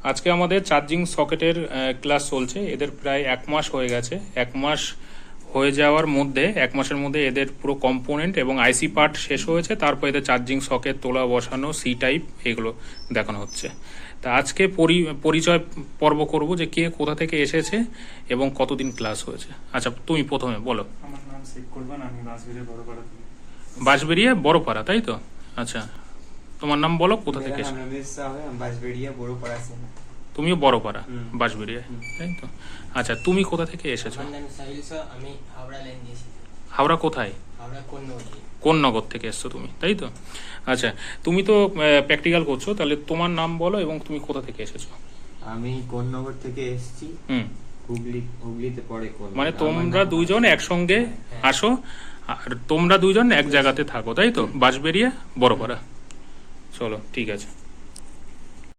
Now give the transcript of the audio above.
আজকে আমাদের charging সকেটের class চলছে। এদের প্রায় 1 মাস হয়ে গেছে। 1 মাস হয়ে যাওয়ার মধ্যে 1 মাসের মধ্যে এদের পুরো কম্পোনেন্ট এবং আইসি পার্ট শেষ হয়েছে। তারপর এদের চার্জিং সকেট তোলা, বসানো, সি টাইপ এগুলো দেখানো হচ্ছে। তা আজকে পরিচয় পর্ব করব যে কে কোথা থেকে এসেছে এবং কতদিন ক্লাস হয়েছে। আচ্ছা, তুমি প্রথমে বলো। আমার নাম শেখ কুরবান, আমি বাঁশবেড়িয়া বড়পাড়া থেকে। বাঁশবেড়িয়া বড়পাড়া, তাই তো? আচ্ছা, তোমার নাম বলো, কোথা থেকে मेरा এসেছো? नाम रमेश साहब है, हम बांसबेड़िया बोरोपाड़ा से हैं। তুমিও বড়পাড়া, হুম। বাঁশবেড়িয়া, তাই তো? আচ্ছা, তুমি কোথা থেকে এসেছো? আমার নাম সাহিল শাহ, আমি হাওড়া লাইন দিয়েছি। হাওড়া কোথায়? হাওড়া কোন নদী? কোন নগর থেকে এসছো তুমি, তাই তো? আচ্ছা, তুমি তো প্র্যাকটিক্যাল করছো, তাহলে তোমার নাম বলো এবং তুমি কোথা থেকে এসেছো? আমি কোন্নগর থেকে এসেছি, হুম, হুগলিতে পড়ে কোন। মানে তোমরা দুইজন একসঙ্গে আসো আর তোমরা দুইজন এক জায়গাতে থাকো, তাই তো? বাঁশবেড়িয়া বড়পাড়া। চলো, ঠিক আছে।